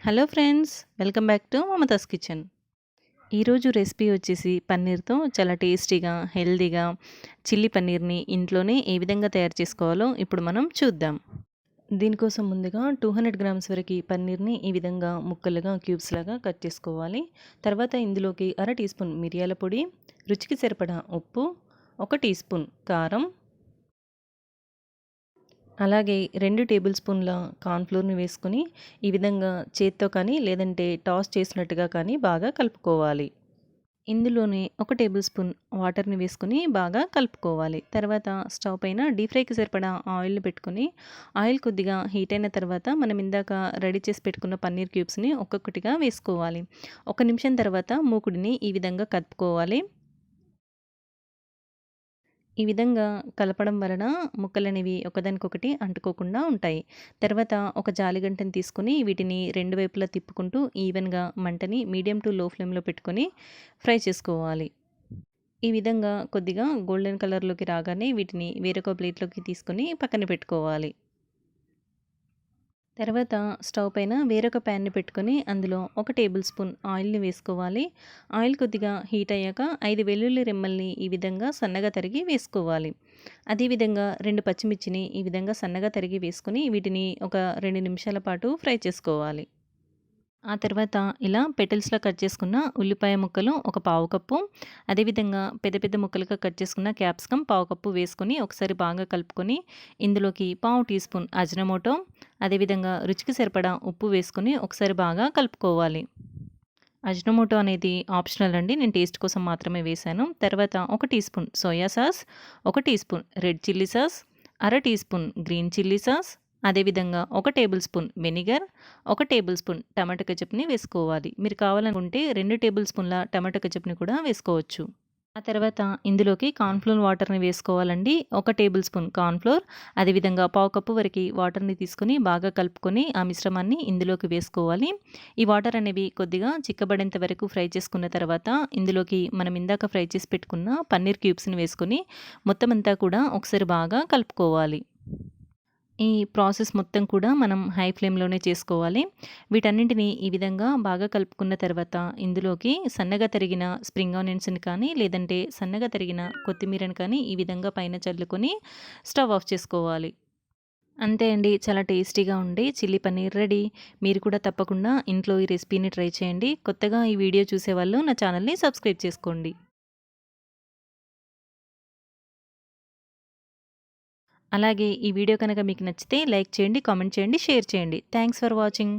Hello friends, welcome back to Mamata's kitchen. ఈరోజు recipe వచ్చేసి పన్నీర్తో చాలా టేస్టీగా, హెల్తీగా చిల్లీ పన్నీర్ని ఇంట్లోనే ఏ విధంగా తయారు చేసుకోవాలో ఇప్పుడు మనం చూద్దాం. దీనికోసం ముందుగా 200 గ్రామ్స్ వరకు పన్నీర్ని ఈ విధంగా ముక్కలుగా క్యూబ్స్ లాగా కట్ చేసుకోవాలి. తర్వాత ఇందులోకి అర టీ స్పూన్ మిరియాల పొడి, రుచికి సరిపడా ఉప్పు, 1 టీ స్పూన్ కారం, అలాగే 2 టేబుల్ స్పూన్ల కార్న్‌ఫ్లోర్‌ని వేసుకొని ఈ విధంగా చేత్తో కానీ లేదంటే టాస్ చేసినట్టుగా కానీ బాగా కలుపుకోవాలి. ఇందులోనే 1 టేబుల్ స్పూన్ వాటర్‌ని వేసుకొని బాగా కలుపుకోవాలి. తర్వాత స్టవ్ పైన డీప్ ఫ్రైకి సరిపడా ఆయిల్‌ని పెట్టుకొని ఆయిల్ కొద్దిగా హీట్ అయిన తర్వాత మనం ఇందాక రెడీ చేసి పెట్టుకున్న పన్నీర్ క్యూబ్స్‌ని ఒక్కొక్కటిగా వేసుకోవాలి. 1 నిమిషం తర్వాత మూకుడిని ఈ విధంగా కలుపుకోవాలి. ఈ విధంగా కలపడం వలన ముక్కలనేవి ఒకదానికొకటి అంటుకోకుండా ఉంటాయి. తర్వాత ఒక జాలిగంటని తీసుకొని వీటిని రెండు వైపులా తిప్పుకుంటూ ఈవెన్‌గా మంటని మీడియం టు లో ఫ్లేమ్‌లో పెట్టుకొని ఫ్రై చేసుకోవాలి. ఈ విధంగా కొద్దిగా గోల్డెన్ కలర్‌లోకి రాగానే వీటిని వేరొక ప్లేట్‌లోకి తీసుకొని పక్కన పెట్టుకోవాలి. తర్వాత స్టవ్ పైన వేరొక ప్యాన్‌ని పెట్టుకొని అందులో 1 టేబుల్ స్పూన్ ఆయిల్‌ని వేసుకోవాలి. ఆయిల్ కొద్దిగా హీట్ అయ్యాక 5 వెల్లుల్లి రెమ్మల్ని ఈ విధంగా సన్నగా తరిగి వేసుకోవాలి. అదేవిధంగా 2 పచ్చిమిర్చిని ఈ విధంగా సన్నగా తరిగి వేసుకొని వీటిని ఒక 2 నిమిషాల పాటు ఫ్రై చేసుకోవాలి. ఆ తర్వాత ఇలా పెటల్స్‌లా కట్ చేసుకున్న ఉల్లిపాయ ముక్కలు ఒక పావు కప్పు, అదేవిధంగా పెద్ద పెద్ద ముక్కలుగా కట్ చేసుకున్న క్యాప్సికమ్ పావు కప్పు వేసుకొని ఒకసారి బాగా కలుపుకొని ఇందులోకి పావు టీ స్పూన్ అజినమోటో, అదేవిధంగా రుచికి సరిపడా ఉప్పు వేసుకొని ఒకసారి బాగా కలుపుకోవాలి. అజినోమోటో అనేది ఆప్షనల్ అండి. నేను టేస్ట్ కోసం మాత్రమే వేశాను. తర్వాత 1 teaspoon soya sauce, 1 teaspoon red chilli sauce, అర teaspoon green chilli sauce, అదేవిధంగా 1 tablespoon vinegar, 1 tablespoon tomato కెచప్‌ని వేసుకోవాలి. మీరు కావాలనుకుంటే 2 టేబుల్ స్పూన్ల టమాటో కెచప్‌ని కూడా వేసుకోవచ్చు. ఆ తర్వాత ఇందులోకి కార్న్‌ఫ్లోర్ వాటర్‌ని వేసుకోవాలండి. 1 టేబుల్ స్పూన్ కార్న్‌ఫ్లోర్, అదేవిధంగా పావు కప్పు వరకి వాటర్‌ని తీసుకొని బాగా కలుపుకొని ఆ మిశ్రమాన్ని ఇందులోకి వేసుకోవాలి. ఈ వాటర్ అనేవి కొద్దిగా చిక్కబడేంత వరకు ఫ్రై చేసుకున్న తర్వాత ఇందులోకి మనం ఇందాక ఫ్రై చేసి పెట్టుకున్న పన్నీర్ క్యూబ్స్‌ని వేసుకొని మొత్తం అంతా కూడా ఒకసారి బాగా కలుపుకోవాలి. ఈ ప్రాసెస్ మొత్తం కూడా మనం హై ఫ్లేమ్‌లోనే చేసుకోవాలి. వీటన్నింటిని ఈ విధంగా బాగా కలుపుకున్న తర్వాత ఇందులోకి సన్నగా తరిగిన స్ప్రింగ్ ఆనియన్స్‌ని కానీ, లేదంటే సన్నగా తరిగిన కొత్తిమీరని కానీ ఈ విధంగా పైన చల్లుకొని స్టవ్ ఆఫ్ చేసుకోవాలి. అంతే అండి. చాలా టేస్టీగా ఉండే చిల్లీ పన్నీర్ రెడీ. మీరు కూడా తప్పకుండా ఇంట్లో ఈ రెసిపీని ట్రై చేయండి. కొత్తగా ఈ వీడియో చూసేవాళ్ళు నా ఛానల్‌ని సబ్స్క్రైబ్ చేసుకోండి. అలాగే ఈ వీడియో కనుక మీకు నచ్చితే లైక్ చేయండి, కామెంట్ చేయండి, షేర్ చేయండి. Thanks for watching.